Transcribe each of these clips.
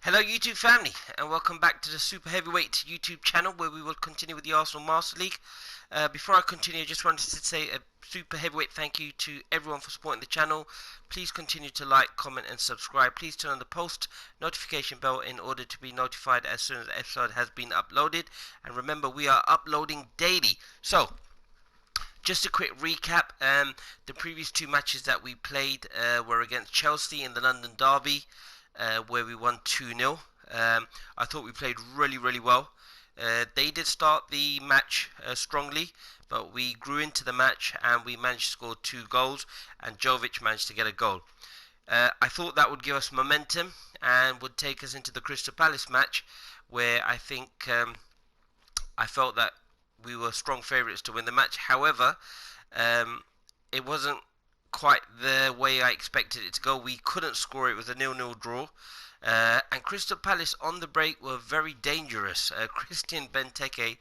Hello YouTube family, and welcome back to the Super Heavyweight YouTube channel, where we will continue with the Arsenal Master League. Before I continue, I just wanted to say a super heavyweight thank you to everyone for supporting the channel. Please continue to like, comment and subscribe. Please turn on the post notification bell in order to be notified as soon as the episode has been uploaded. And remember, we are uploading daily. So, just a quick recap. The previous two matches that we played were against Chelsea in the London Derby, where we won 2-0. I thought we played really well. They did start the match strongly, but we grew into the match and we managed to score 2 goals, and Jovic managed to get a goal. I thought that would give us momentum and would take us into the Crystal Palace match, where I think I felt that we were strong favourites to win the match. However, it wasn't quite the way I expected it to go. We couldn't score. It was a 0-0 draw. And Crystal Palace on the break were very dangerous. Christian Benteke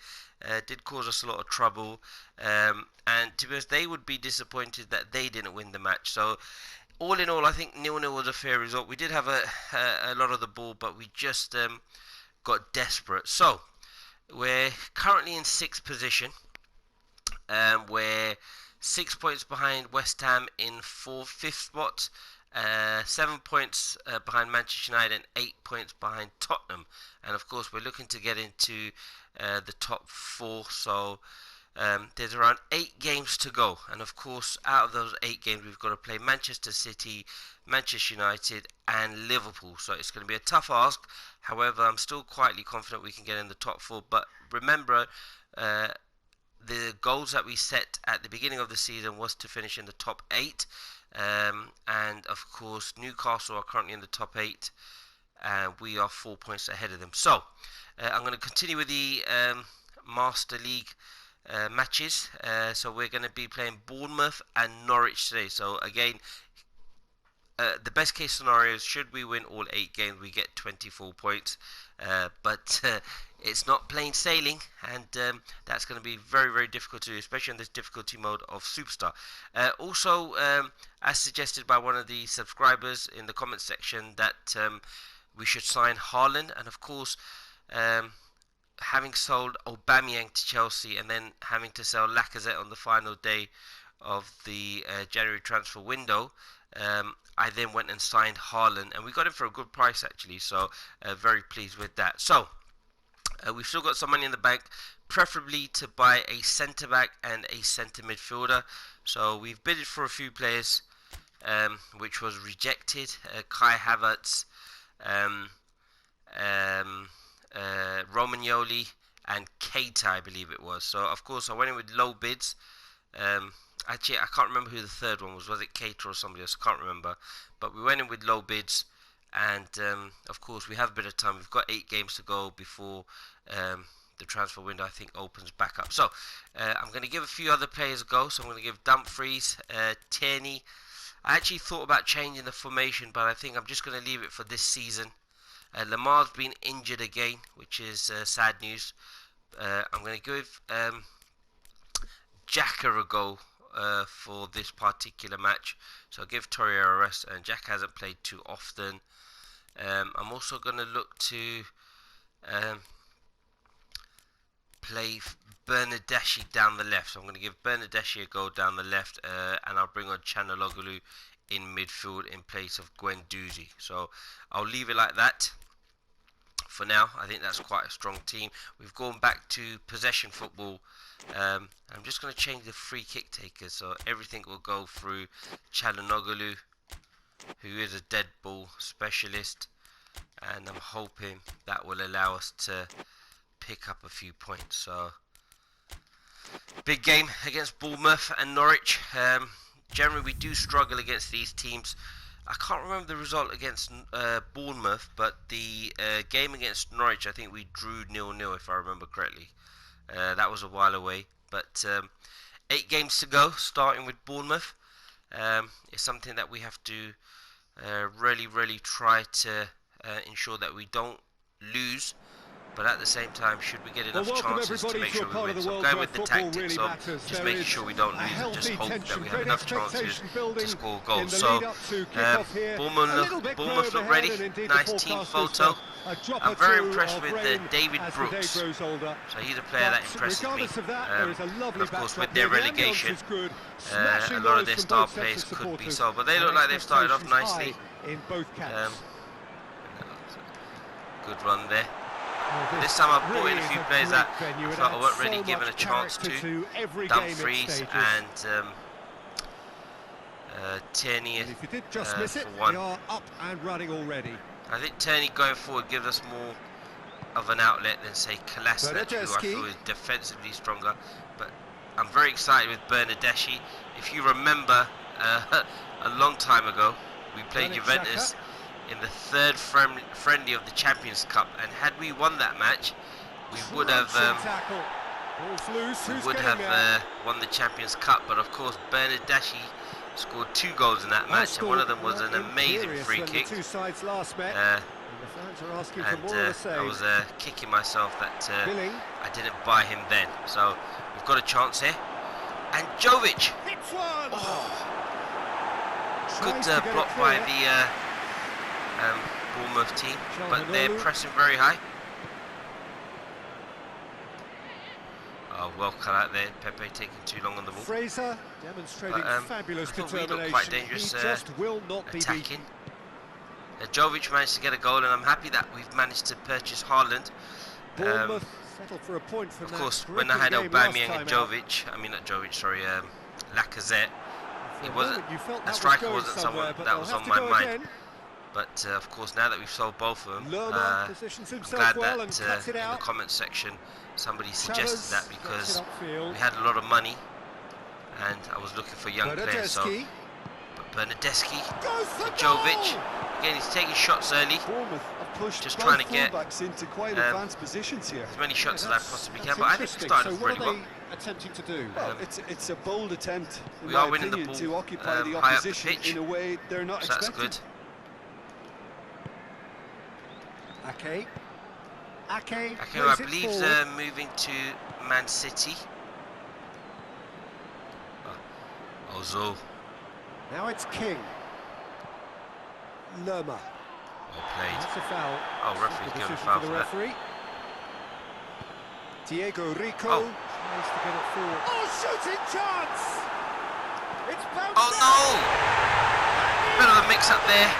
did cause us a lot of trouble. And to be honest, they would be disappointed that they didn't win the match. So, all in all, I think 0-0 was a fair result. We did have a lot of the ball, but we just got desperate. So, we're currently in 6th position. We're 6 points behind West Ham in 5th spot, 7 points behind Manchester United, and 8 points behind Tottenham. And of course, we're looking to get into the top 4. So there's around 8 games to go. And of course, out of those 8 games, we've got to play Manchester City, Manchester United, and Liverpool. So it's going to be a tough ask. However, I'm still quietly confident we can get in the top 4. But remember, the goals that we set at the beginning of the season was to finish in the top 8, and of course Newcastle are currently in the top 8 and we are 4 points ahead of them. So I'm going to continue with the Master League matches. So we're going to be playing Bournemouth and Norwich today. So again, the best case scenario is, should we win all 8 games, we get 24 points. But it's not plain sailing, and that's going to be very difficult to do, especially in this difficulty mode of Superstar. Also, as suggested by one of the subscribers in the comment section, that we should sign Haaland, and of course, having sold Aubameyang to Chelsea and then having to sell Lacazette on the final day of the January transfer window, I then went and signed Haaland, and we got him for a good price actually, so very pleased with that. So we've still got some money in the bank, preferably to buy a centre back and a centre midfielder. So we've bidded for a few players, which was rejected. Kai Havertz, Romagnoli, and Keita, I believe it was. So of course I went in with low bids. Actually, I can't remember who the third one was. Was it Keita or somebody else? I can't remember. But we went in with low bids, and of course we have a bit of time. We've got 8 games to go before the transfer window, I think, opens back up. So I'm going to give a few other players a go. So I'm going to give Dumfries, Tierney. I actually thought about changing the formation, but I think I'm just going to leave it for this season. Lamar's been injured again, which is sad news. I'm going to give Xhaka a go for this particular match. So I'll give Torreira a rest, and Jack hasn't played too often. I'm also going to look to play Bernardeschi down the left. So I'm going to give Bernardeschi a go down the left, and I'll bring on Çalhanoğlu in midfield in place of Guendouzi. So I'll leave it like that for now. I think that's quite a strong team. We've gone back to possession football. I'm just going to change the free kick takers, so everything will go through Çalhanoğlu, who is a dead ball specialist, and I'm hoping that will allow us to pick up a few points. So big game against Bournemouth and Norwich. Generally we do struggle against these teams. I can't remember the result against Bournemouth, but the game against Norwich, I think we drew 0-0 if I remember correctly. That was a while away, but 8 games to go, starting with Bournemouth. It's something that we have to really try to ensure that we don't lose. but at the same time, should we get enough chances to make sure we win? So I'm going with the tactics of just making sure we don't lose and just hope that we have enough chances to score goals. So Bournemouth look ready. Nice team photo. I'm very impressed with David Brooks. So he's a player that impresses me. And of course, with their relegation, a lot of their star players could be sold, but they look like they've started off nicely. Good run there. This time I brought in a few players that I felt I weren't really given a chance to. Dumfries and Tierney for one. I think Tierney going forward gives us more of an outlet than say Kolasinac, who I feel is defensively stronger. But I'm very excited with Bernardeschi. If you remember, a long time ago, we played Juventus in the third friendly of the Champions Cup, and had we won that match, we would have won the Champions Cup. But of course, Bernardeschi scored 2 goals in that match, and one of them was an amazing free kick. I was kicking myself that I didn't buy him then. So we've got a chance here, and Jovic. Oh, good block by the Bournemouth team, but they're pressing very high. Oh, well cut out there. Pepe taking too long on the ball. Fraser demonstrating fabulous determination. We look quite dangerous attacking. Jovic managed to get a goal, and I'm happy that we've managed to purchase Haaland. Bournemouth settled for a point from of course, when I had Aubameyang and Jovic, Lacazette, it wasn't, a striker wasn't someone that was on my mind. But of course, now that we've sold both of them, I'm glad that in the comments section somebody suggested that, because we had a lot of money and I was looking for young players. So, but Bernardeschi, Jovic, again he's taking shots early, just trying to get into quite advanced positions here. As many shots as I possibly can. But I think we started off really well. Attempting to do? It's a bold attempt, we are winning the ball to occupy the high up the opposition pitch, in a way they're not so expecting. that's good. Ake, who I believe is moving to Man City. Ozil. Now it's King. Lerma. Well played. That's a foul. Oh, referee's given a foul for that. Diego Rico. Oh. Tries to get it forward. Oh, shooting chance! It's bounced. Oh no! Bit of a mix-up there.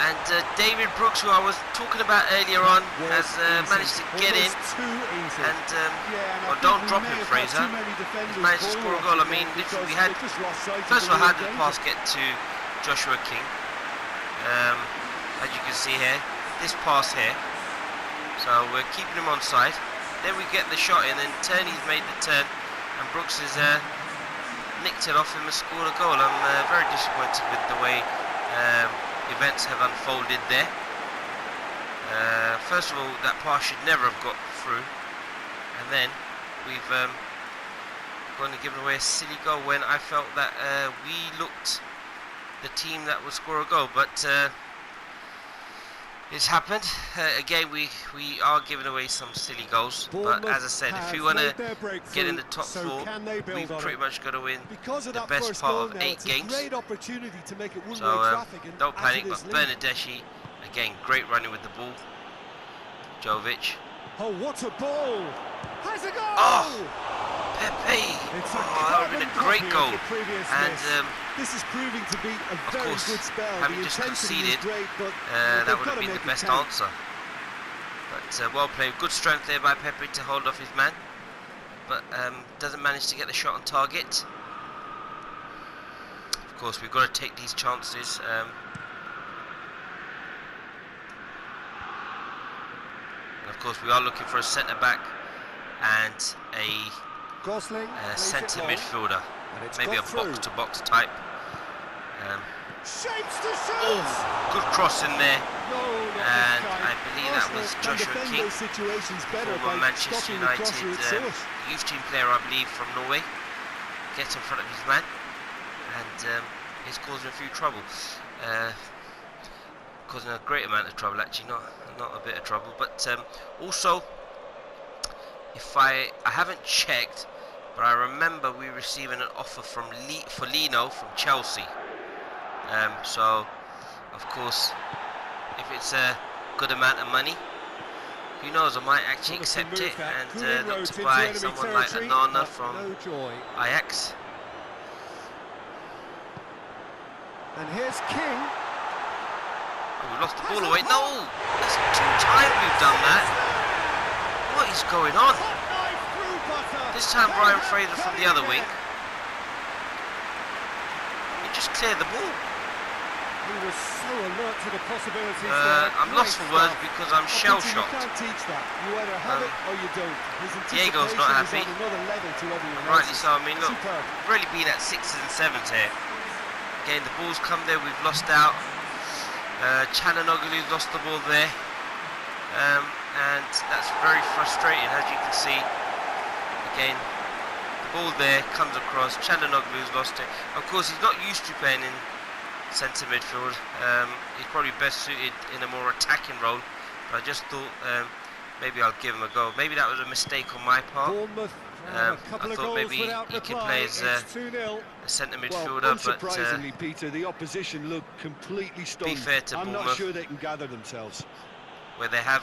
And David Brooks, who I was talking about earlier on, has managed to get in. And well, don't drop him, Fraser. He's managed to score a goal. I mean, literally, we had, first of all, how did the pass get to Joshua King? As you can see here, this pass here. So we're keeping him on side. Then we get the shot in, and Tierney's made the turn, and Brooks has nicked it off him and scored a goal. I'm very disappointed with the way events have unfolded there. First of all, that pass should never have got through, and then we've gone and given away a silly goal when I felt that we looked the team that would score a goal, but it's happened. Again, we are giving away some silly goals, but as I said, if we want to get in the top 4, we've pretty much got to win the best part of 8 games. So don't panic. But Bernardeschi, again, great running with the ball. Jovic. Oh, what a ball! Has a goal! Oh, Pepe! That would have been a great goal. And this is proving to be a very good spell. Having just conceded, that would have been the best answer. But well played, good strength there by Pepe to hold off his man, but doesn't manage to get the shot on target. Of course, we've got to take these chances. And of course, we are looking for a centre back and a centre midfielder, maybe a box-to-box type. Oh, good cross in there, and I believe that was Joshua King, former Manchester United youth team player, I believe, from Norway. Gets in front of his man, and he's causing a few trouble. causing a great amount of trouble. Actually, not a bit of trouble. But also, if I haven't checked, but I remember we receiving an offer from Lino from Chelsea. So, of course, if it's a good amount of money, who knows, I might actually accept it and look to buy someone like Anana from Ajax. And here's King. Oh, we lost the ball away. No! That's 2 times we've done that. What is going on? This time Ryan Fraser from the other wing. He just cleared the ball. He was so alert to the possibilities. I'm lost for words because I'm shell-shocked. You can't teach that. You either have it or you don't. Diego's not happy. Rightly so. I mean, look, Superb. we've really been at 6s and 7s here. Again, the ball's come there, we've lost out. Çalhanoğlu's lost the ball there. And that's very frustrating, as you can see. Again, the ball there comes across. Çalhanoğlu's lost it. Of course, he's not used to playing in centre midfield. He's probably best suited in a more attacking role. But I just thought maybe I'll give him a go. Maybe that was a mistake on my part. I thought maybe he could play as a centre midfielder, well, but unsurprisingly, Peter, the opposition look completely stunned. be fair to I'm Bournemouth, not sure they can gather themselves. where they have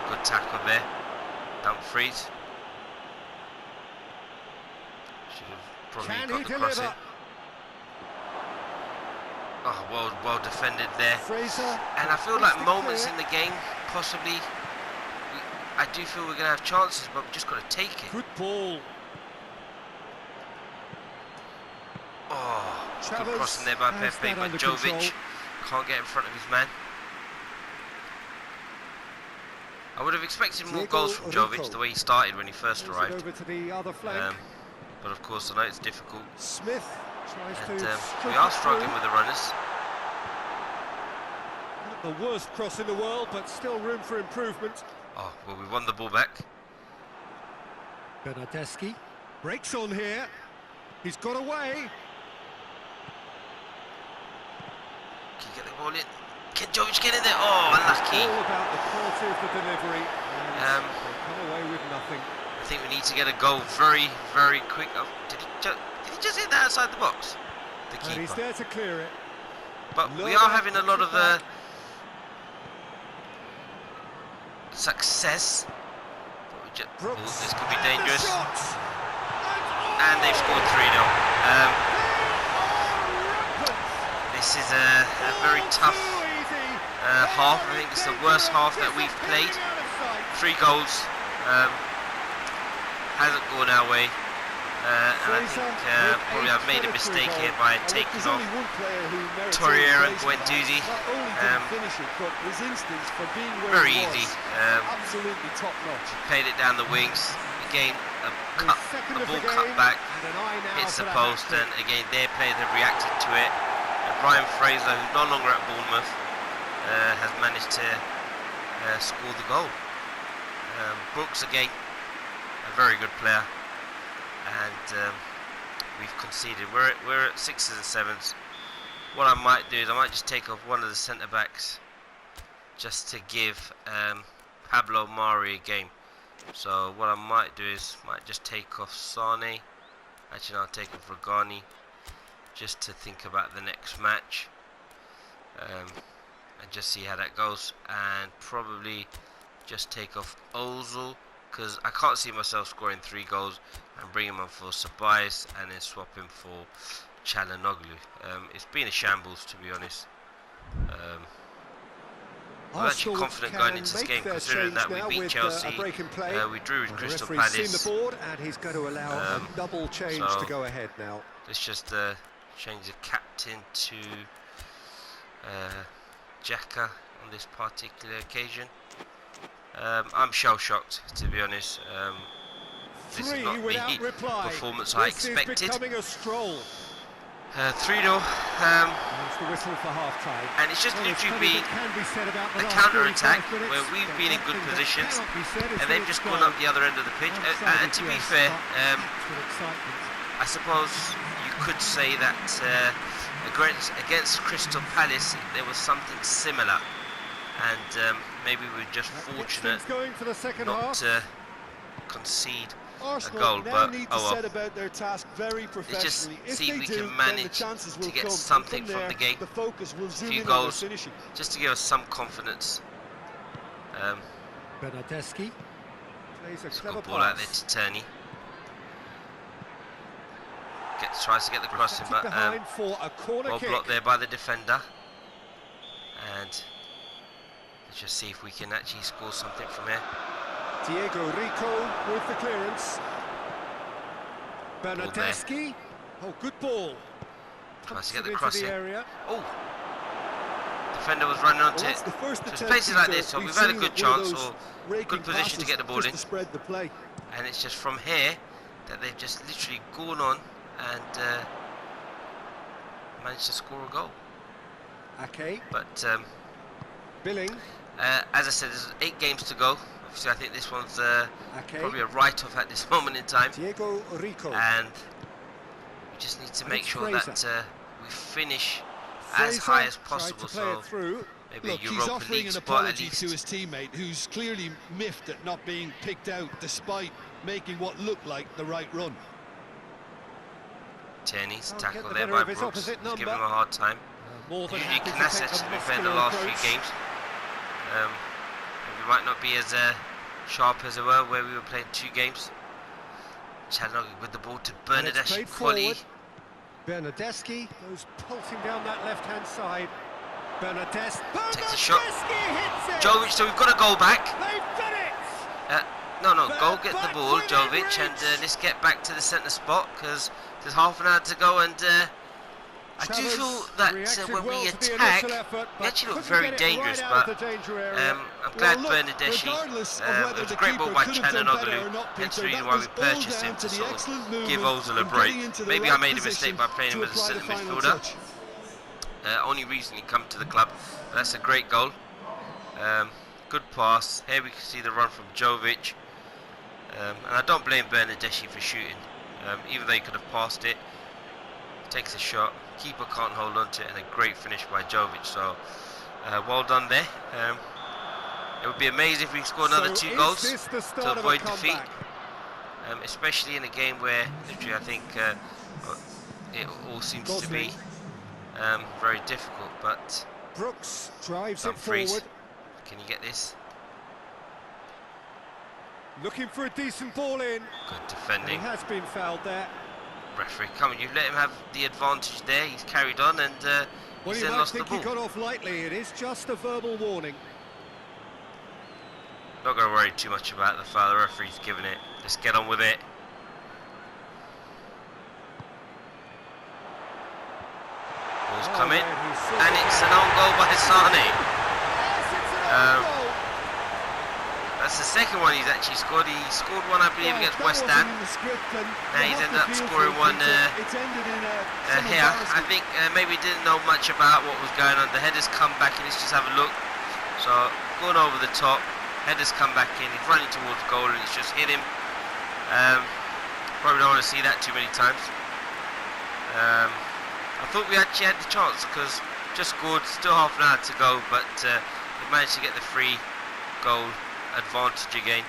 good tackle there. Dumfries should have probably got the cross in. Oh, well defended there. And I feel like moments in the game, possibly, I do feel we're going to have chances, but we've just got to take it. Good ball. Oh, good crossing there by Pepe, but Jovic can't get in front of his man. I would have expected more goals from Jovic the way he started when he first arrived. Over to the other flank. But of course, I know it's difficult. Smith tries And to we are struggling with the runners. Not the worst cross in the world, but still room for improvement. Oh, well, we won the ball back. Bernardeschi breaks on here. He's got away. Can you get the ball in? Can Jovic get in there? Oh, unlucky. All about the quality of the delivery. And they come away with nothing. I think we need to get a goal very, very quick. Oh, did he just hit that outside the box? The keeper. And he's there to clear it. But we are having a lot of success. Oh, this could be dangerous. And they've scored 3-0. This is a very tough half. I think it's the worst half that we've played. 3 goals. Hasn't gone our way. And I think probably I've made a mistake here by taking off Torreira and Guendouzi. Very easy. Absolutely top notch. Played it down the wings. Again, a ball cut back, hits the post, and again their players have reacted to it. And Ryan Fraser, who's no longer at Bournemouth, has managed to score the goal. Brooks again, a very good player, and we've conceded. We're at 6s and 7s. What I might do is I might just take off one of the centre backs, just to give Pablo Mari a game. So what I might do is might just take off Sane. Actually, no, I'll take off Rogani, just to think about the next match, and just see how that goes, and probably just take off Ozil, because I can't see myself scoring 3 goals and bring him on for Sabais and then swap him for Çalhanoğlu. It's been a shambles, to be honest. I'm actually confident going into this game, considering that we beat Chelsea, we drew with Crystal Palace. Seen the board, and he's going to allow a double change to go ahead now. Let's just change the captain to Xhaka on this particular occasion. I'm shell-shocked, to be honest. This is not the performance I expected. 3-0. The whistle for half-time. And it's just literally been a counter-attack where we've been in good positions and they've just gone up the other end of the pitch. And to be fair, I suppose you could say that Against Crystal Palace, there was something similar, and maybe we were just fortunate Going for the second not half. to concede a Arsenal goal. now But need to oh well. set about their task very Let's professionally. just see if if we they do, can then the manage chances will to get come. something And from there, the game. the focus will A zoom few in on their goals, finishing. just to give us some confidence. Bernardeschi plays a clever Good ball out there pass. to Turney. Tries to get the crossing, but behind for a corner well kick. blocked there by the defender. And let's just see if we can actually score something from here. Diego Rico with the clearance. Bernardeschi. Oh, good ball. Tries to get It the into crossing. area. Oh, defender was running onto Well, that's it. the first So it's attempt, places like Peter. this, so We've we've had a seen good one of chance those or raking good position to passes get the ball just in. to spread the play. And it's just from here that they've just literally gone on and managed to score a goal. Ake. But Billing. as I said, there's 8 games to go. Obviously, I think this one's Ake. probably a write-off at this moment in time. Diego Rico. And we just need to And make it's sure Fraser. that we finish as high as possible. Tried to play So it through. maybe Look, a he's Europa offering League an spot at apology least. to his teammate, who's clearly miffed at not being picked out despite making what looked like the right run. Tierney's Can't tackle get the there better by of his Brooks. opposite He's giving number. him a hard time. More than Usually happy to Knaus take has a been playing the muscular last approach. few games. We might not be as sharp as we were where we were playing 2 games. Chalanogi with the ball to And it's Bernardeschi. played Quality. forward. Bernardeschi goes pulsing down that left-hand side. Bernardeschi Takes a shot. hits it! Jovic, so we've got a goal back. They've done it! No, go get the Back ball, within Jovic, and reach. let's get back to the centre spot because there's half an hour to go. And I do Chavez feel that reacted when well we to the attack, initial effort, we but actually look couldn't very get it dangerous. right out But of the danger area. I'm glad Well, look, Bernardeschi. regardless of It whether was the a great ball keeper by could have done better or Chalanogu. not, Hence the Peter, reason that why was we all purchased down him to to the sort of excellent give movement Ozil a and break. getting into the Maybe right I made a position mistake by playing him to as a apply centre the final midfielder. touch. Only recently come to the club. But that's a great goal. Good pass. Here we can see the run from Jovic. And I don't blame Bernardeschi for shooting. Even though he could have passed it. Takes a shot. Keeper can't hold on to it. And a great finish by Jovic. So, well done there. It would be amazing if we scored another 2 goals to avoid defeat. Especially in a game where, literally, I think it all seems to be very difficult. But Brooks drives it Dumfries, forward. can you get this? Looking for a decent ball in. Good He defending. has been fouled there. Referee, come on, you've let him have the advantage there. He's carried on and Well, he's you then might lost the think he ball. got off lightly. It is just a verbal warning. Not going to worry too much about the foul. The referee's given it. Let's get on with it. Ball's coming. And it's an own goal by Sane. That's the second one he's actually scored. He scored one, I believe, against West Ham. Now he's ended up scoring one here. I think maybe he didn't know much about what was going on. The header's come back in. Let's just have a look. So, going over the top. Header's come back in. He's running towards goal and it's just hit him. Probably don't want to see that too many times. I thought we actually had the chance because just scored, still half an hour to go, but we managed to get the free goal advantage again,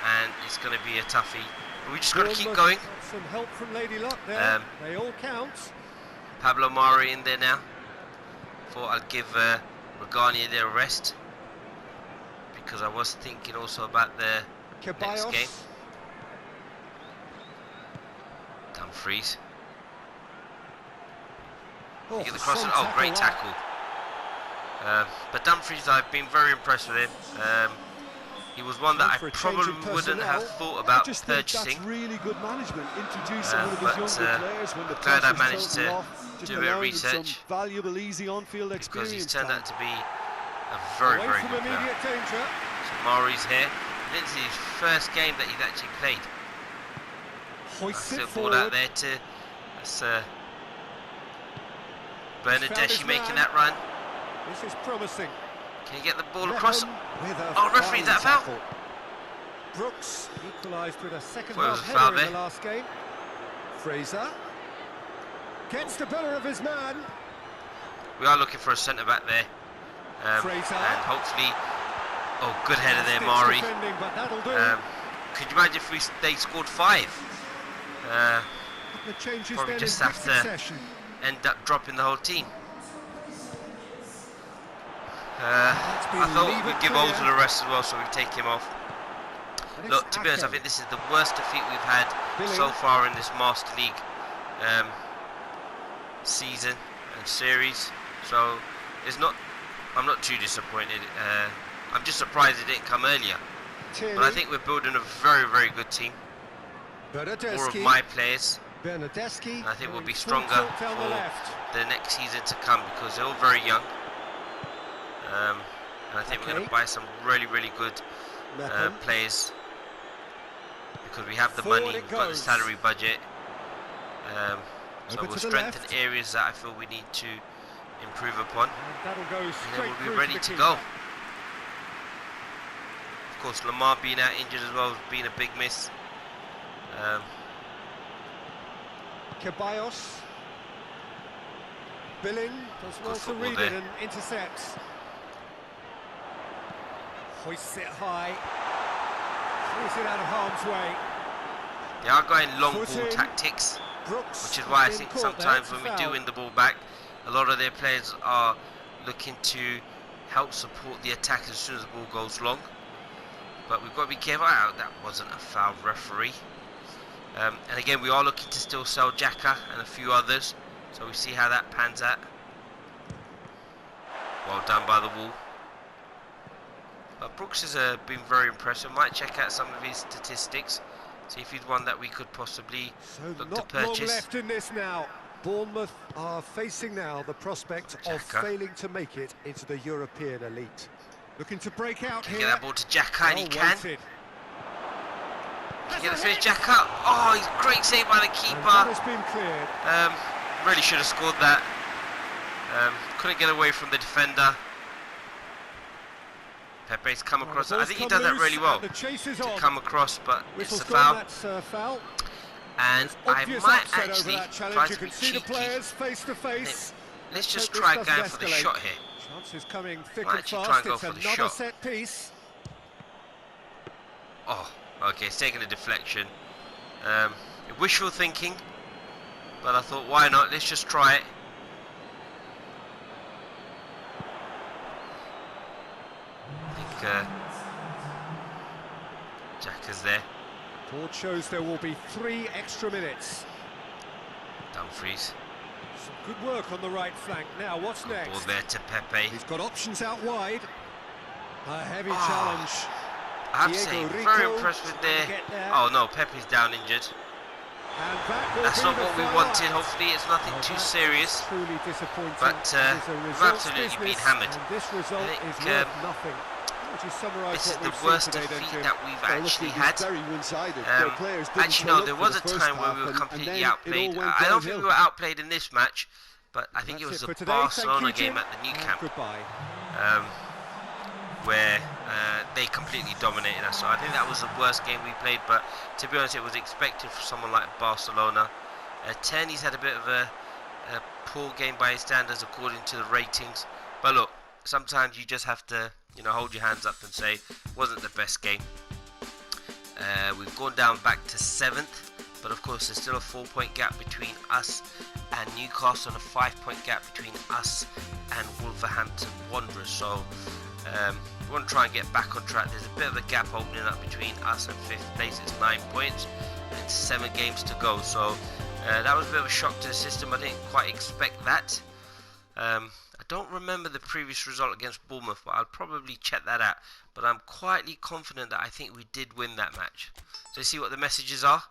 and it's going to be a toughie. But we just got to keep going. Some help from Lady Luck there. They all count. Pablo Mari in there now. Thought I'd give Regania the rest because I was thinking also about the next game. Dumfries. Oh, Get the cross. Oh, great tackle. But Dumfries, I've been very impressed with him. He was one that I probably wouldn't have thought about purchasing. That's really good management. Introducing one of his but, younger players when the glad I pressure's managed totally to off, just do a bit of allowing him some research. valuable, easy on-field Because experience. he's turned time. out to be a very, Away very from good player. immediate danger. So Mari's here. This is his first game that he's actually played. Hoists it Still ball out forward. there to that's Bernardeschi his making man. that run. This is promising. Can you get the ball across? With a Oh, referee, is that a fine foul? tackle. Brooks equalised with a second Thought it half was a foul header in there. the last game. Fraser gets the better of his man. we are looking for a centre back there, and hopefully, good header there, Mari. Could you imagine if they scored 5? Probably just have to end up dropping the whole team. I thought we'd give Oldham the rest as well, so we take him off. Look, to be honest, I think this is the worst defeat we've had so far in this Master League season and series. So I'm not too disappointed. I'm just surprised it didn't come earlier. But I think we're building a very, very good team. More of my players. And I think we'll be stronger for the next season to come because they're all very young. And I think we're going to buy some really, really good players because we have the money, we've got the salary budget. So we'll strengthen areas that I feel we need to improve upon, and then we'll be ready to go. Of course, Lamar being out injured as well has been a big miss. Ceballos. Billing does well to read it and intercepts. Hoists it high. Throws it out of harm's way. They are going long ball tactics, which is why I think sometimes when we do win the ball back, a lot of their players are looking to help support the attack as soon as the ball goes long. But we've got to be careful. That wasn't a foul, referee. And again, we are looking to still sell Xhaka and a few others, so we see how that pans out. Well done by the wall. But Brooks has been very impressive. Might check out some of his statistics, see if he's one that we could possibly look to purchase. Long left in this now. Bournemouth are facing now the prospect of failing to make it into the European elite. Looking to break out here. Get that ball to Xhaka, and he can. Get the finish, Xhaka. Oh, he's great save by the keeper. That has been cleared. Really should have scored that. Couldn't get away from the defender. Pepe's come across. I think he does that really well to come across, but it's a foul. And I might actually try to be cheeky. Let's just try going for the shot here. Chances coming thick Might and actually fast. try and go It's for the another shot. set piece. Oh, okay, it's taking a deflection. Wishful thinking, but I thought, why not? Let's just try it. I think Xhaka's there. Board shows there will be 3 extra minutes. Dumfries. Some good work on the right flank. Now, what's next? Ball there to Pepe. He's got options out wide. A heavy challenge. I have to say, very impressed with their... Oh no, Pepe's down injured. That's not what we wanted. Hopefully it's nothing too serious. Truly disappointing. But we've absolutely been hammered. This result I think is worth nothing. this is the worst defeat that we've actually had. Actually no, there was a time where we were completely outplayed. I don't think we were outplayed in this match, but I think it was the Barcelona game at the Nou Camp. Where they completely dominated us. So I think that was the worst game we played, but to be honest, it was expected for someone like Barcelona. Tierney's had a bit of a poor game by his standards according to the ratings, but look, sometimes you just have to, hold your hands up and say, wasn't the best game. We've gone down back to 7th, but of course there's still a 4-point gap between us and Newcastle, and a 5-point gap between us and Wolverhampton Wanderers. So we want to try and get back on track. There's a bit of a gap opening up between us and 5th place. It's 9 points and 7 games to go. So that was a bit of a shock to the system. I didn't quite expect that. I don't remember the previous result against Bournemouth, but I'll probably check that out. But I'm quietly confident that I think we did win that match. So see what the messages are.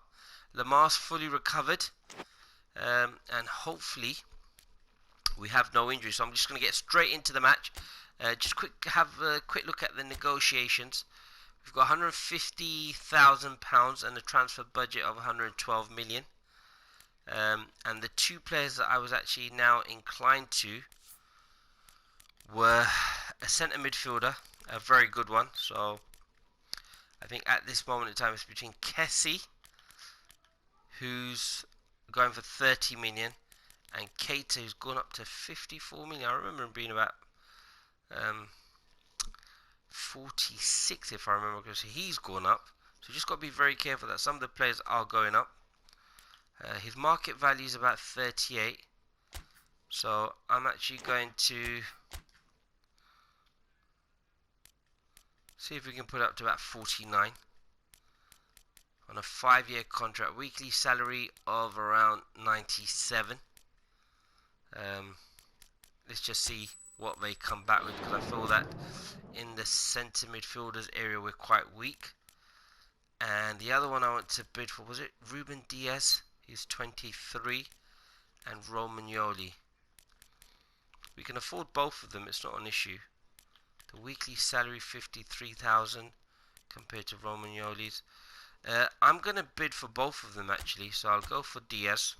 Lamar's fully recovered, and hopefully we have no injuries. So I'm just going to get straight into the match. Just have a quick look at the negotiations. We've got £150,000 and a transfer budget of 112 million. And the 2 players that I was actually now inclined to were a centre midfielder, a very good one. So I think at this moment in time it's between Kessie, who's going for 30 million, And Keita, who's gone up to 54 million. I remember him being about 46, if I remember correctly. He's gone up. So just got to be very careful that some of the players are going up. His market value is about 38. So I'm actually going to see if we can put it up to about 49. On a 5-year contract, weekly salary of around 97. Let's just see what they come back with, because I feel that in the centre midfielders area we're quite weak. And the other one I went to bid for, was it Ruben Diaz? He's 23, and Romagnoli. We can afford both of them, it's not an issue. The weekly salary 53,000 compared to Romagnoli's. I'm going to bid for both of them actually, so I'll go for Diaz.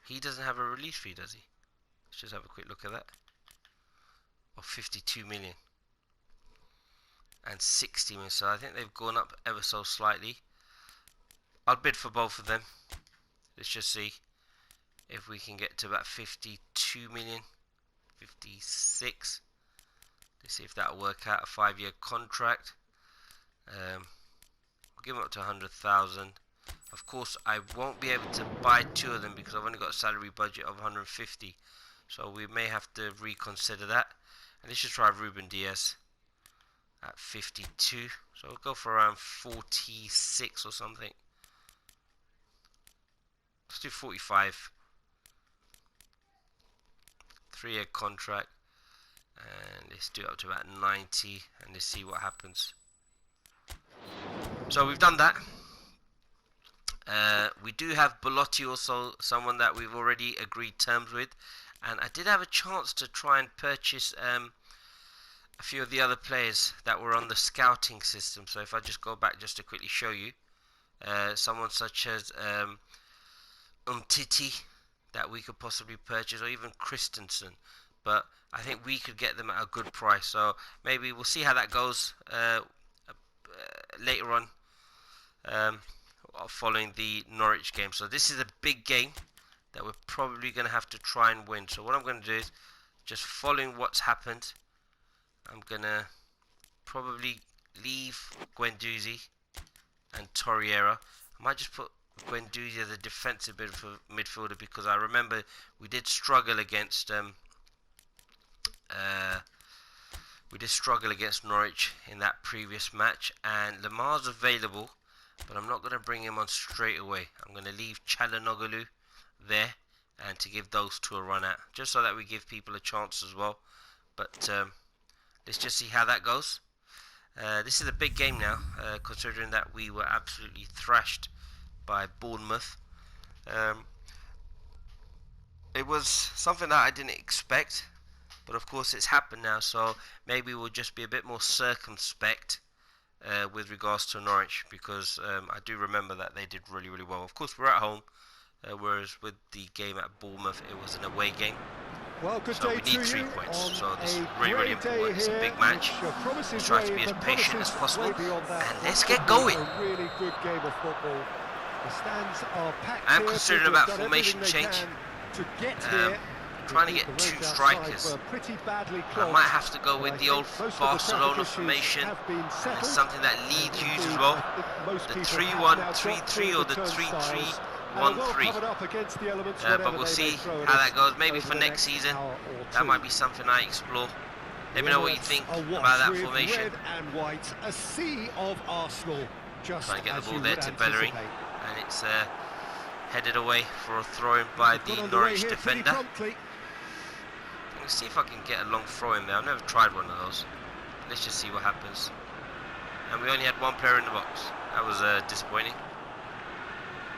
He doesn't have a release fee, does he? Let's just have a quick look at that. Of 52 million. And 60 million, so I think they've gone up ever so slightly. I'll bid for both of them. Let's just see if we can get to about 52 million. 56. Let's see if that'll work out. A 5-year contract. I'll give them up to 100,000. Of course, I won't be able to buy 2 of them because I've only got a salary budget of 150. So we may have to reconsider that. And let's just try Ruben Diaz at 52. So we'll go for around 46 or something. Let's do 45. 3-year contract. And let's do it up to about 90. And let's see what happens. So we've done that. We do have Belotti also, someone that we've already agreed terms with. And I did have a chance to try and purchase a few of the other players that were on the scouting system. So if I just go back just to quickly show you. Someone such as Umtiti that we could possibly purchase, or even Christensen. But I think we could get them at a good price. So maybe we'll see how that goes later on. Following the Norwich game. So this is a big game that we're probably going to have to try and win. So what I'm going to do is, just following what's happened, I'm going to probably leave Guendouzi and Torreira. I might just put Guendouzi as a defensive midfielder, because I remember we did struggle against Norwich in that previous match, and Lamar's available. But I'm not going to bring him on straight away. I'm going to leave Çalhanoğlu there and to give those 2 a run at, just so that we give people a chance as well. But let's just see how that goes. This is a big game now, considering that we were absolutely thrashed by Bournemouth. It was something that I didn't expect, but of course it's happened now, so maybe we'll just be a bit more circumspect with regards to Norwich, because I do remember that they did really, really well. Of course, we're at home, whereas with the game at Bournemouth, it was an away game. Well, good so day we need to 3 you points, on so this is a really, really great day important. It's a big match. Let's try to be as patient as possible, and let's get going. A really good game of football. The stands are packed. I'm considering about formation change. To get here. Trying to get 2 strikers. I might have to go with the old Barcelona formation. It's something that Leeds use as well. The 3-1-3-3 or the 3-3-1-3. But we'll see how that goes. Maybe for next season, that might be something I explore. Let me know what you think about that formation. A sea of Arsenal. Trying to get the ball there to Bellerin, and it's headed away for a throw-in by the Norwich defender. Let's see if I can get a long throw in there. I've never tried one of those. Let's just see what happens. And we only had 1 player in the box. That was disappointing.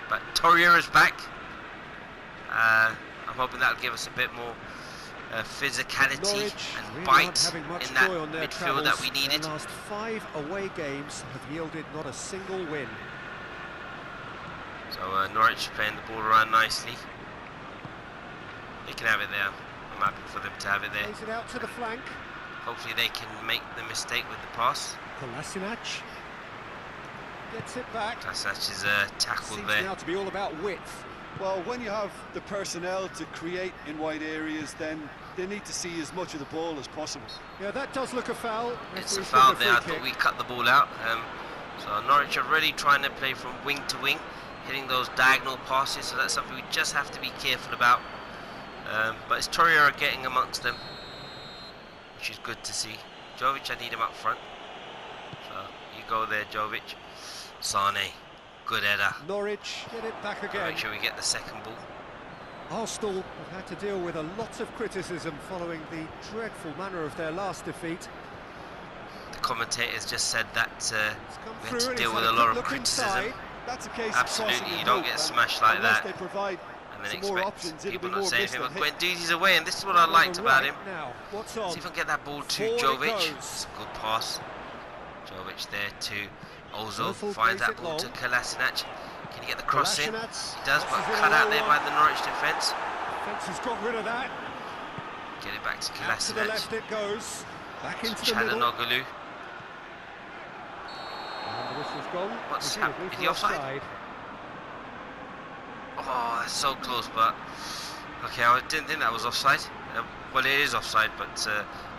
But Torreira's back. I'm hoping that'll give us a bit more physicality and bite in that midfield that we needed. The last 5 away games have yielded not a single win. So Norwich playing the ball around nicely. They can have it there. I'm happy for them to have it there. Plays it out to the flank. Hopefully they can make the mistake with the pass. Kolasinac. Gets it back. That's his tackle Seems there. now to be all about width. Well, when you have the personnel to create in wide areas, then they need to see as much of the ball as possible. Yeah, that does look a foul. It's a Referee's foul given there. I free thought we kick. cut the ball out. So Norwich are really trying to play from wing to wing, hitting those diagonal passes. So that's something we just have to be careful about. But it's Torreira getting amongst them, which is good to see. Jovic, I need him up front. So you go there, Jovic. Sane, good header. Norwich get it back again. Make sure we get the second ball. Arsenal have had to deal with a lot of criticism following the dreadful manner of their last defeat. The commentators just said that we had to and deal he's with had a lot of look criticism. inside. That's a case of Absolutely, crossing you the don't rope, get and smashed like unless that they provide and then some more expect options, it'll people be not more saying missed anything. than But hit. when Duty's away, and this is what I liked about him. Now, what's on? See if I can get that ball to Forward it Jovic. goes. It's a good pass. Jovic there to Ozil. Ozil Finds plays that it ball to long. Kolasinac. Can he get the cross in? He Kolasinac does, but passes it cut out there all by on. the Norwich defence. Defence has got rid of that. Get it back to Out to the Kolasinac. left it goes. Back into the middle. Çalhanoğlu. And the whistle's gone. What's presumably happened? Is for he offside? Oh, that's so close, but okay, I didn't think that was offside. Well, it is offside, but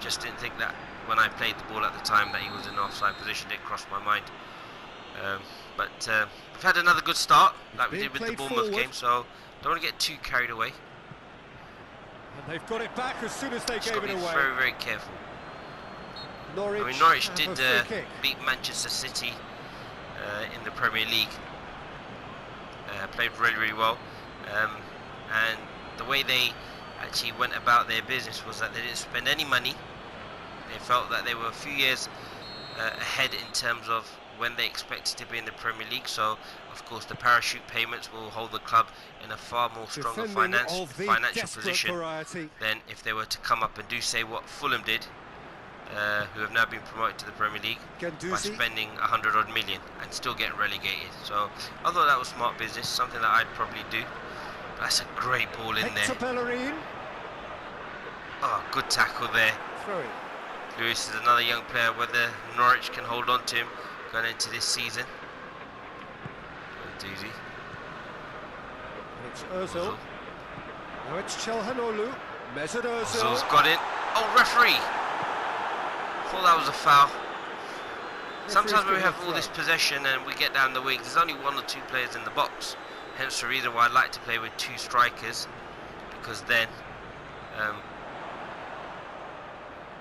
just didn't think that when I played the ball at the time that he was in an offside position. It crossed my mind. But we've had another good start, like we did with the played Bournemouth forward. game, so don't want to get too carried away. And they've got it back as soon as they Just gave got to it be away. very, very careful. Norwich, I mean, Norwich have did a free kick. beat Manchester City in the Premier League. Played really, really well. And the way they actually went about their business was that they didn't spend any money. They felt that they were a few years ahead in terms of when they expected to be in the Premier League. So, of course, the parachute payments will hold the club in a far more stronger Defending of the financial desperate position variety. than if they were to come up and do, say, what Fulham did, who have now been promoted to the Premier League by Guendouzi. spending 100 odd million and still getting relegated. So I thought that was smart business, something that I'd probably do. But that's a great ball in Hector there. Bellerin. Oh, good tackle there. Throw it. Lewis is another young player, whether Norwich can hold on to him going into this season. Doozy. It's Ozil. Now it's Çalhanoğlu. Mesut Ozil. Ozil's got it. Oh, referee! Thought that was a foul. Sometimes when we have all this possession and we get down the wings, there's only one or two players in the box. Hence the reason why I like to play with two strikers, because then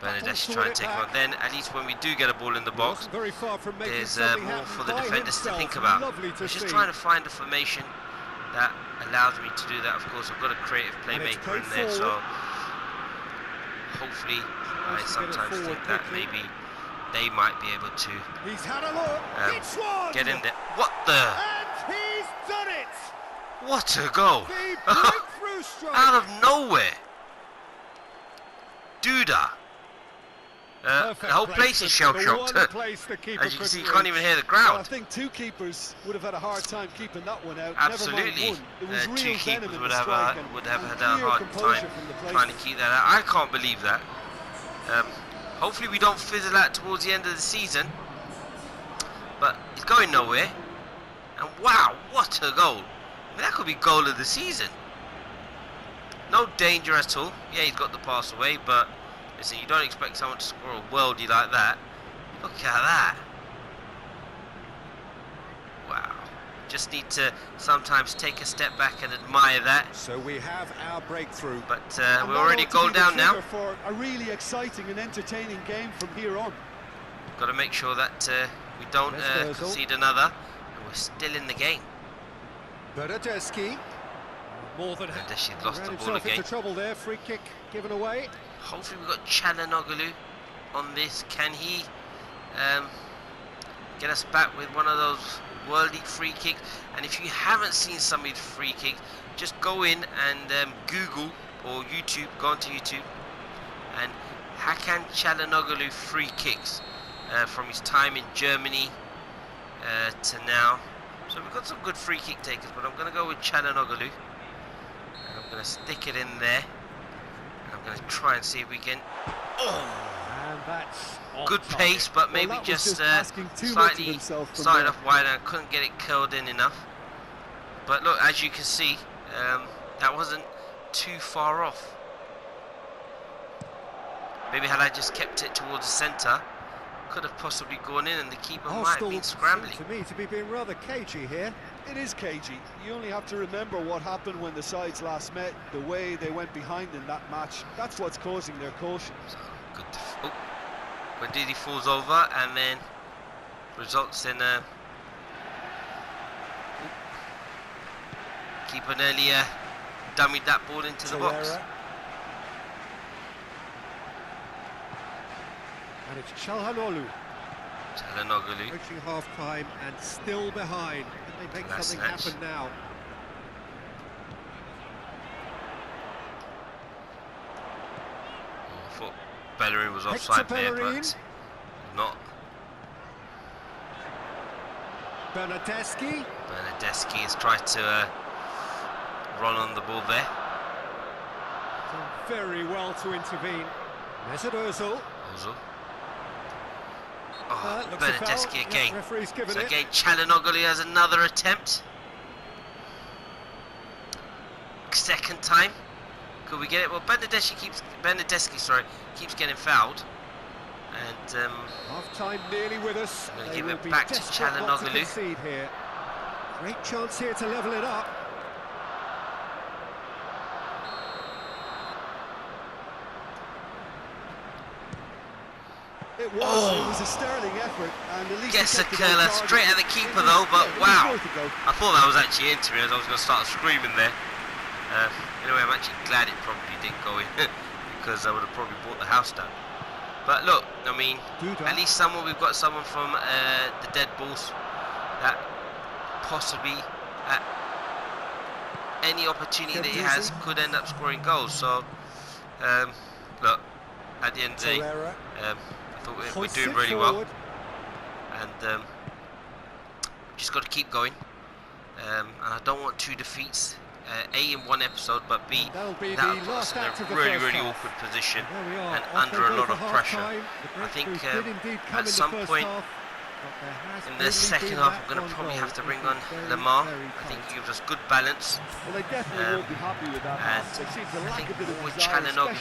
Benedet's trying to take him on. Then at least when we do get a ball in the box, Very far from making there's something more happen for the by defenders to himself. think about. Lovely to I'm just see. trying to find a formation that allows me to do that. Of course, I've got a creative And it's playmaker in played there, so forward. hopefully I Nice to get it sometimes forward think that quickly. maybe they might be able to He's had a look. It's one. get in there. What the? And he's done it. What a goal! The breakthrough strike. Out of nowhere, Duda. The whole place is shell shocked. As you can see, you can't even hear the Well, I ground. think two keepers would have had a hard time keeping that one out. Absolutely, Never mind one. There was two real venom keepers in would the have strike had and a clear hard composure time from the place. trying to keep that out. I can't believe that. Hopefully we don't fizzle out towards the end of the season, but it's going nowhere. And wow, what a goal! I mean, that could be goal of the season. No danger at all. Yeah, he's got the pass away, but listen, you don't expect someone to score a worldie like that. Look at that. Wow. Just need to sometimes take a step back and admire that. So we have our breakthrough. But And we're that already ought to goal be the down now. trigger for a really exciting and entertaining game from here on. Got to make sure that we don't There's Ozil. concede another, and we're still in the game. Bernadeschi. More than And she's lost ran the ball himself again. into trouble there. Free kick given away. Hopefully we've got Çalhanoğlu on this. Can he get us back with one of those worldly free kicks? And if you haven't seen some of these free kicks, just go in and Google or YouTube, go onto YouTube, and Hakan Çalhanoğlu free kicks from his time in Germany to now. So we've got some good free kick takers, but I'm going to go with Çalhanoğlu. And I'm going to stick it in there. I'm going to try and see if we can. Oh! And that's good pace, but maybe just slightly started off wide and couldn't get it curled in enough. But look, as you can see, that wasn't too far off. Maybe had I just kept it towards the centre, could have possibly gone in, and the keeper might have been scrambling. To me, to be being rather cagey here. It is cagey. You only have to remember what happened when the sides last met, the way they went behind in that match. That's what's causing their caution. So, good. When Didi falls over, and then results in a keeper nearly dummied that ball into the box. And it's Çalhanoğlu. Approaching half-time and still behind. Can they make something happen now? I thought Bellerin was offside there, but not. Bernardeschi has tried to run on the ball there. Done very well to intervene. Mesut Ozil. Oh, Bernardeschi again. So again, Çalhanoğlu has another attempt. Second time. Could we get it? Well, Bernardeschi keeps getting fouled. And half-time nearly with us. We'll give it back to Çalhanoğlu. Great chance here to level it up. It was a sterling effort, and at least gets a curler straight at the keeper though, but wow, I thought that was actually into me, as I was going to start screaming there. Anyway, I'm actually glad it probably didn't go in, because I would have probably brought the house down. But look, I mean, at least we've got someone from the dead balls that possibly at any opportunity that he has could end up scoring goals. So look, at the end of the day, I thought we're doing really well, and just got to keep going. And I don't want 2 defeats, A, in one episode, but B, that will put us in a really, really awkward position and under a lot of pressure. I think at some point in the second half, I'm going to probably have to bring on Lamar. I think he gives us good balance. Well, they definitely won't be happy with that. And I think with Çalhanoğlu,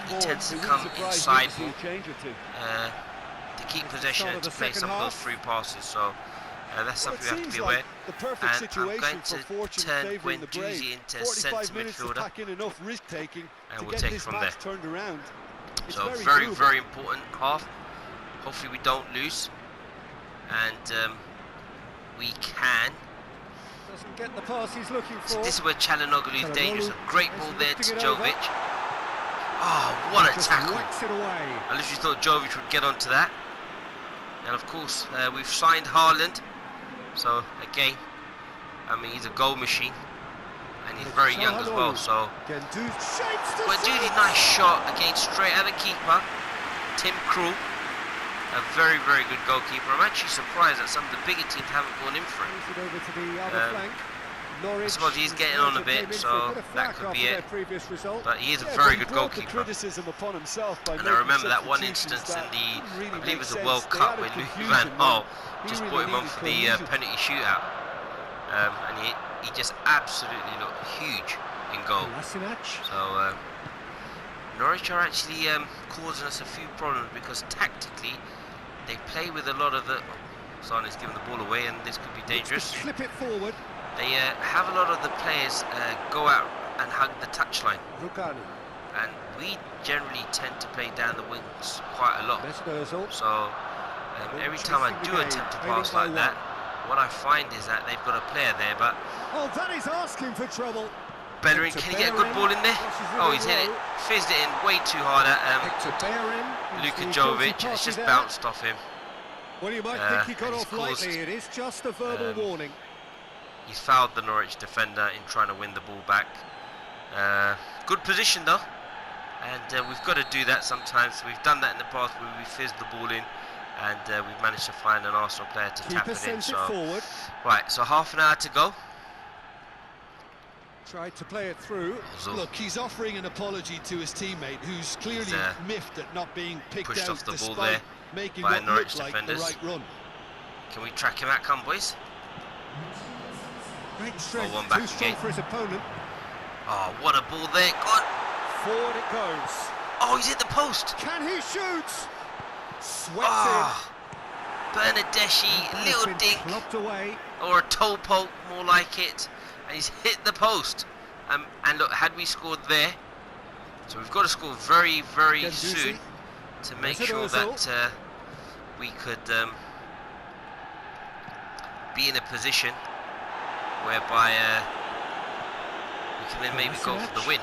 he tends to come inside to keep possession and to play some of those free passes. So that's something we have to be aware. And I'm going to turn Guendouzi into a centre midfielder, and we'll take it from there. So very, very important half. Hopefully we don't lose, and we can. Doesn't get the pass he's looking for. So this is where Çalhanoğlu is dangerous. A great ball there to Jovic. Oh, what a tackle! I literally thought Jovic would get onto that. And of course, we've signed Haaland. So again, I mean, he's a goal machine, and he's very young as well. So Guendouzi, nice shot again, straight at the keeper, Tim Krul. A very, very good goalkeeper. I'm actually surprised that some of the bigger teams haven't gone in for him. I suppose he's getting on a bit, so that could be it. But he is a very good goalkeeper. And I remember that one instance in the, I believe it was the World Cup, when Louis van Gaal just brought him on for the penalty shootout. And he just absolutely looked huge in goal. So Norwich are actually causing us a few problems, because tactically they play with a lot of the... Sane's giving the ball away, and this could be dangerous. Flip it forward. They have a lot of the players go out and hug the touchline, and we generally tend to play down the wings quite a lot. So every time I do attempt to pass like that, what I find is that they've got a player there, but... Oh, that is asking for trouble. Bellerin, can he get a good ball in there? Oh, he's hit it, fizzed it in way too hard at Luka Jovic, and it's just bounced off him. Well, you might think he got off lightly. It is just a verbal warning. He's fouled the Norwich defender in trying to win the ball back. Good position though, and we've got to do that sometimes. We've done that in the past where we fizzed the ball in, and we've managed to find an Arsenal player to tap it in. So, right, so half an hour to go. Tried to play it through. Look, he's offering an apology to his teammate, who's clearly miffed at not being picked pushed out off the ball despite there making by what Norwich looked like defenders. the right run. Can we track him out, come boys? Great strength, one back too strong again. for his opponent. Oh, what a ball there. God. Forward it goes. Oh, he's hit the post. Can he shoot? Swept Oh, Bernardeschi, in. little Been dink, Locked away. or a toe poke, more like it. And he's hit the post. And look, had we scored there, so we've got to score very, very soon to make sure that we could be in a position whereby we can then maybe go for the win.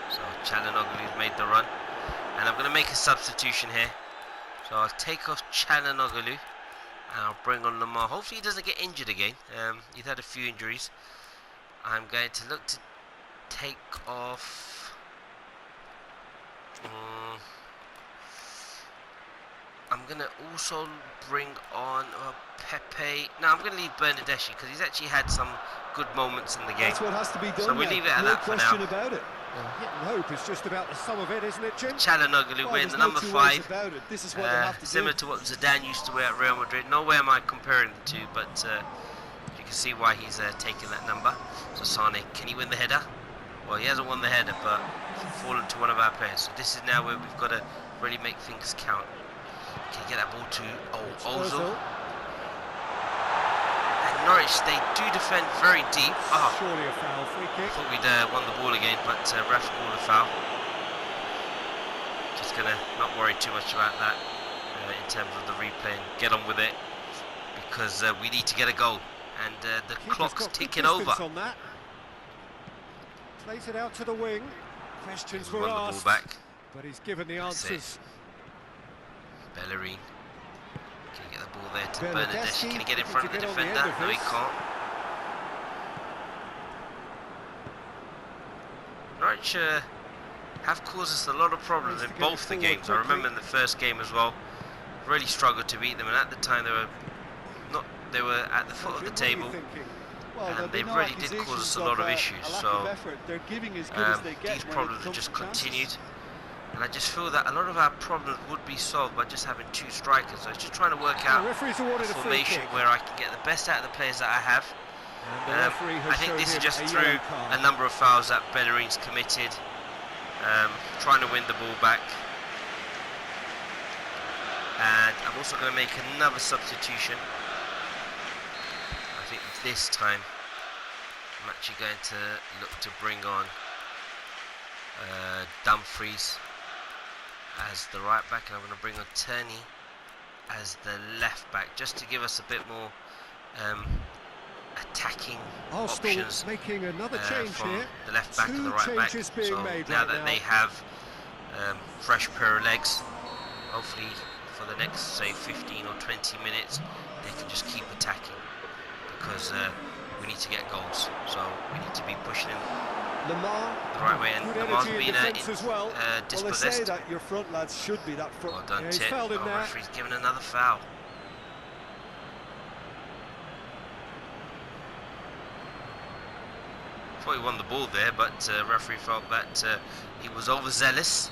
So Çalhanoğlu's made the run, and I'm going to make a substitution here. So I'll take off Çalhanoğlu and I'll bring on Lamar. Hopefully he doesn't get injured again. He's had a few injuries. I'm going to look to take off. I'm going to also bring on Pepe. No, I'm going to leave Bernardeschi because he's actually had some good moments in the game. That's what has to be done. So we leave it at no that for now. question about it. Well, hit and hope is just about the sum of it, isn't it, Jim? Çalhanoğlu wearing the number 5. About it. This is what they have to Similar do. to what Zidane used to wear at Real Madrid. No way am I comparing the two, but you can see why he's taking that number. So Sane, can he win the header? Well, he hasn't won the header, but fallen to one of our players. So this is now where we've got to really make things count. Can you get that ball to Ozil? And Norwich, they do defend very deep. Oh, Surely a foul, free I kick. thought we'd won the ball again, but ref called a foul. Just going to not worry too much about that in terms of the replay and get on with it, because we need to get a goal. And the clock's ticking over. On that. Plays it out to the wing. Questions We were won the ball asked, back. but he's given the That's answers. Bellerin. Can you get the ball there to Bernardeschi, Bernardeschi? Can he get in looking front of to the get on the defender? end of No, he this. can't. Norwich have caused us a lot of problems in Needs to get both the it games. I forward remember in the first game as well, really struggled to beat them, and at the time they were at the foot of the table. And they really did cause us a lot of issues. So these problems have just continued. And I just feel that a lot of our problems would be solved by just having 2 strikers. So it's just trying to work out a formation where I can get the best out of the players that I have. I think this is just through a number of fouls that Bellerin's committed, trying to win the ball back. And I'm also going to make another substitution. I think this time I'm actually going to look to bring on Dumfries as the right back, and I'm going to bring on Turney as the left back, just to give us a bit more attacking options making another change from here. the left back and the right back. Changes being So made now right that now. they have fresh pair of legs, hopefully for the next, say, 15 or 20 minutes, they can just keep attacking, because we need to get goals. So we need to be pushing in Lamar, the right way, and Lamar's been well, they say dispossessed. that your front lads should be that front. Well done, Yeah, he's Tit. fouled him Oh, there. referee's given another foul. Thought he won the ball there, but referee felt that he was overzealous,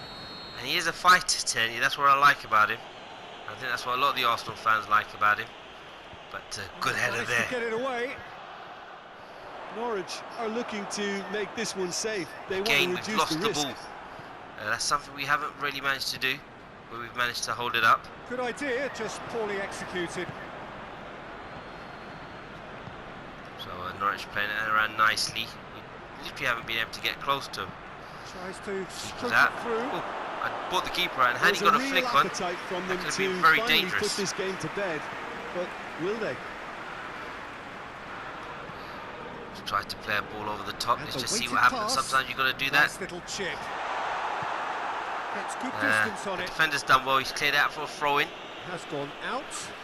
and he is a fighter, Turney. That's what I like about him. I think that's what a lot of the Arsenal fans like about him. But good header nice there. to get it away. Norwich are looking to make this one safe. They Again, want to we've reduce lost the the risk. ball. That's something we haven't really managed to do, but we've managed to hold it up. Good idea, just poorly executed. So Norwich playing it around nicely. We literally haven't been able to get close to him. Tries to Keeper's stroke out. it through. Oh, I brought the keeper out, and had There's he got a real flick on, appetite from them could have to been very finally dangerous. put this game to bed, but will they? try to play a ball over the top. And Let's the just see weighted what happens. pass. Sometimes you've got to do that. Nice little chip. Gets good distance on The it. defender's done well. He's cleared out for a throw-in. Has gone out.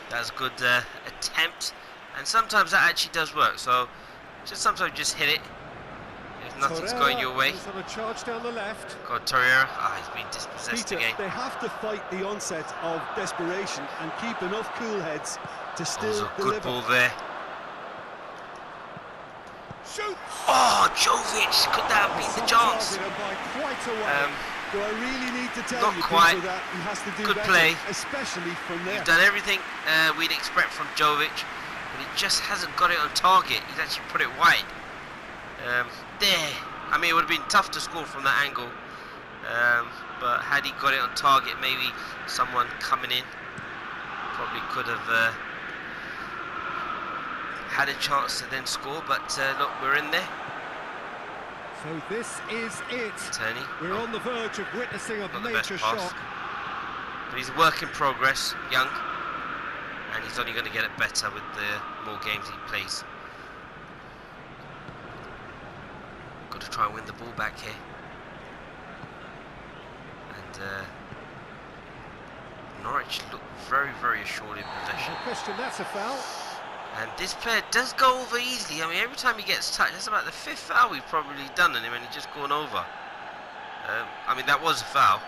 That's a good attempt, and sometimes that actually does work. So just sometimes just hit it if nothing's Torreira going your way. is on a charge down the left. God, Torreira, he's been dispossessed Peter, again. they have to fight the onset of desperation and keep enough cool heads to still That was a good deliver. ball there. Shoots! Oh, Jovic, could that have been the chance? Do I really need to tell Not you quite. that he has to do Good better, play. especially from there? He's done everything we'd expect from Jovic, but he just hasn't got it on target. He's actually put it wide. There. I mean, it would have been tough to score from that angle, but had he got it on target, maybe someone coming in probably could have had a chance to then score. But look, we're in there. So this is it. Turney. We're on the verge of witnessing a major shock. But he's a work in progress, young, and he's only going to get it better with the more games he plays. Got to try and win the ball back here. And Norwich look very, very assured in possession. No question, that's a foul. And this player does go over easily. I mean, every time he gets touched, that's about the 5th foul we've probably done on him, and he's just gone over. I mean, that was a foul.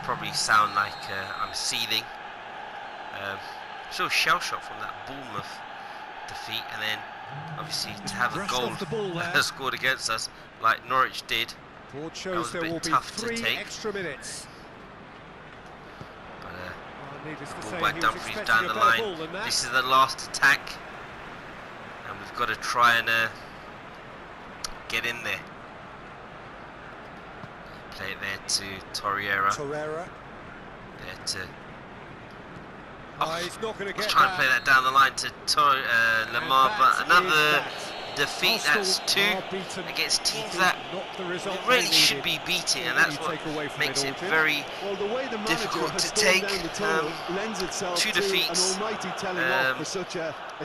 Probably sound like I'm seething. So shell shock from that Bournemouth defeat, and then obviously to have a goal scored against us like Norwich did. Board shows there will be 3 extra minutes. Ball by Dumfries down the line. This is the last attack, and we've got to try and get in there. Play it there to Torreira. There to. Oh, he's not going to get. I was trying to play that down the line to Lamar, but another defeat. That's 2 against teams that we really should be beating, and that's what makes it very difficult to take. 2 defeats.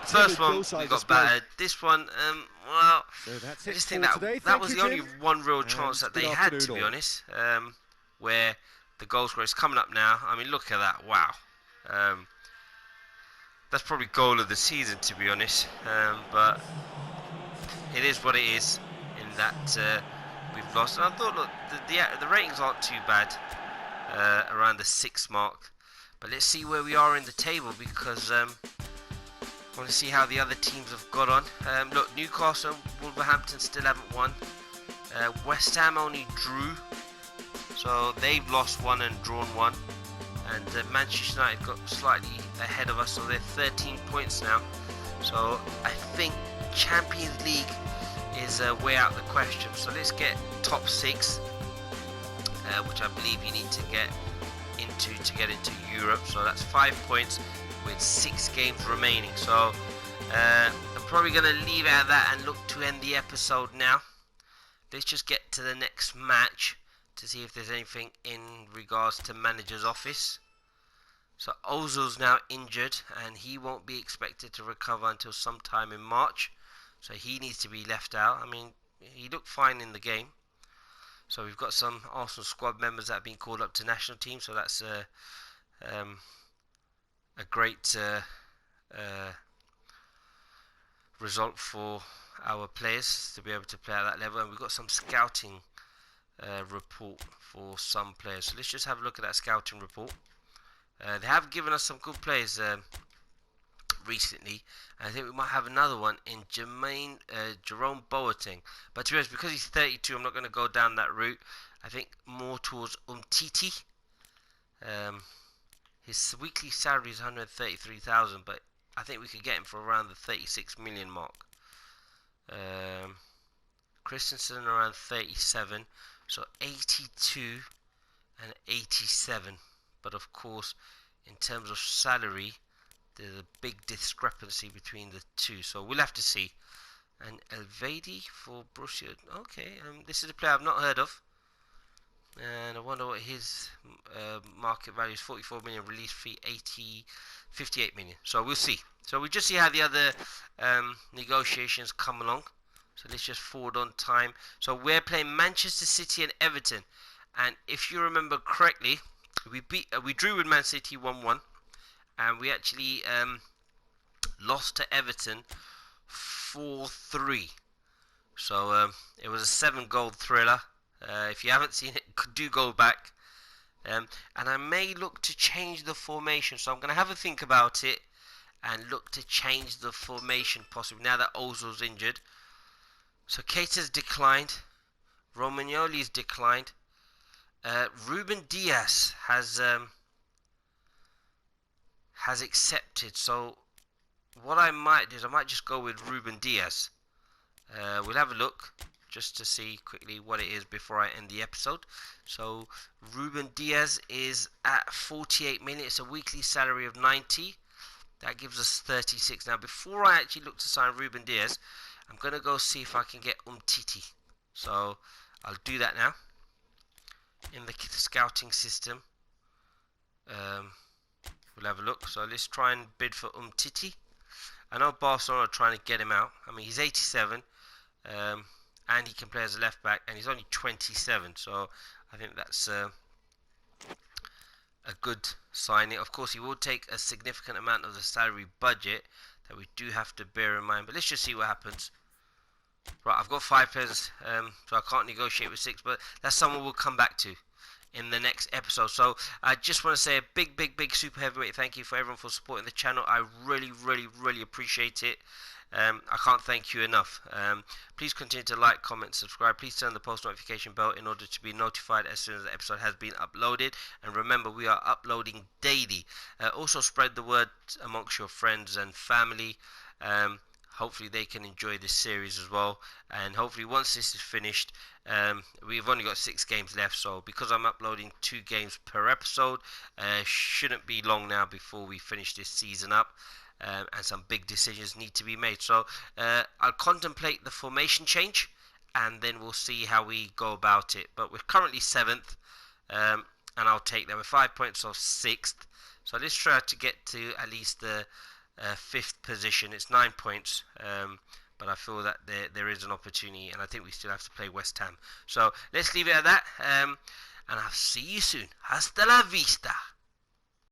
First one we got battered. This one, well, I just think that was the only one real chance that they had, to be honest. Where the goal scorer is coming up now. I mean, look at that! Wow. That's probably goal of the season, to be honest. But it is what it is. In that we've lost. And I thought, look, the ratings aren't too bad, around the 6 mark. But let's see where we are in the table, because I want to see how the other teams have got on. Look, Newcastle, Wolverhampton still haven't won. West Ham only drew, so they've lost 1 and drawn 1. And Manchester United got slightly ahead of us, so they're 13 points now. So I think Champions League is way out of the question. So let's get top 6, which I believe you need to get into Europe. So that's 5 points with 6 games remaining. So I'm probably going to leave it at that and look to end the episode now. Let's just get to the next match to see if there's anything in regards to manager's office. So Ozil's now injured, and he won't be expected to recover until sometime in March. So he needs to be left out. I mean, he looked fine in the game. So we've got some Arsenal squad members that have been called up to national team. So that's a great result for our players to be able to play at that level. And we've got some scouting report for some players. So let's just have a look at that scouting report. They have given us some good players recently. I think we might have another one in Jerome Boateng. But to be honest, because he's 32, I'm not going to go down that route. I think more towards Umtiti. His weekly salary is 133,000, but I think we could get him for around the 36 million mark. Christensen around 37, so 82 and 87. But of course, in terms of salary, there's a big discrepancy between the two. So we'll have to see. And Elvedi for Borussia. Okay, this is a player I've not heard of. And I wonder what his market value is. 44 million, release fee 58 million. So we'll see. So we'll just see how the other negotiations come along. So let's just forward on time. So we're playing Manchester City and Everton. And if you remember correctly, we drew with Man City 1-1. And we actually lost to Everton 4-3. So it was a 7-goal thriller. If you haven't seen it, do go back. And I may look to change the formation. So I'm going to have a think about it and look to change the formation possibly now that Ozil's injured. So Keita's declined. Romagnoli's declined. Ruben Diaz has accepted. So what I might do is I might just go with Ruben Diaz. We'll have a look just to see quickly what it is before I end the episode. So Ruben Diaz is at 48 million. It's a weekly salary of 90. That gives us 36. Now before I actually look to sign Ruben Diaz, I'm going to go see if I can get Umtiti. So I'll do that now in the scouting system. We'll have a look. So let's try and bid for Umtiti. I know Barcelona are trying to get him out. I mean, he's 87, and he can play as a left back, and he's only 27. So I think that's a good signing. Of course, he will take a significant amount of the salary budget that we do have to bear in mind. But let's just see what happens. Right, I've got 5 players, so I can't negotiate with 6, but that's someone we'll come back to in the next episode. So I just want to say a big super heavyweight thank you for everyone for supporting the channel. I really appreciate it. I can't thank you enough. Please continue to like, comment, subscribe. Please turn the post notification bell in order to be notified as soon as the episode has been uploaded. And remember, we are uploading daily. Also spread the word amongst your friends and family. Hopefully they can enjoy this series as well, and hopefully once this is finished, we've only got 6 games left, so because I'm uploading 2 games per episode, shouldn't be long now before we finish this season up, and some big decisions need to be made. So I'll contemplate the formation change, and then we'll see how we go about it. But we're currently 7th, and I'll take that. We're 5 points off 6th, so let's try to get to at least the 5th position. It's 9 points, but I feel that there is an opportunity, and I think we still have to play West Ham. So let's leave it at that, and I'll see you soon. Hasta la vista.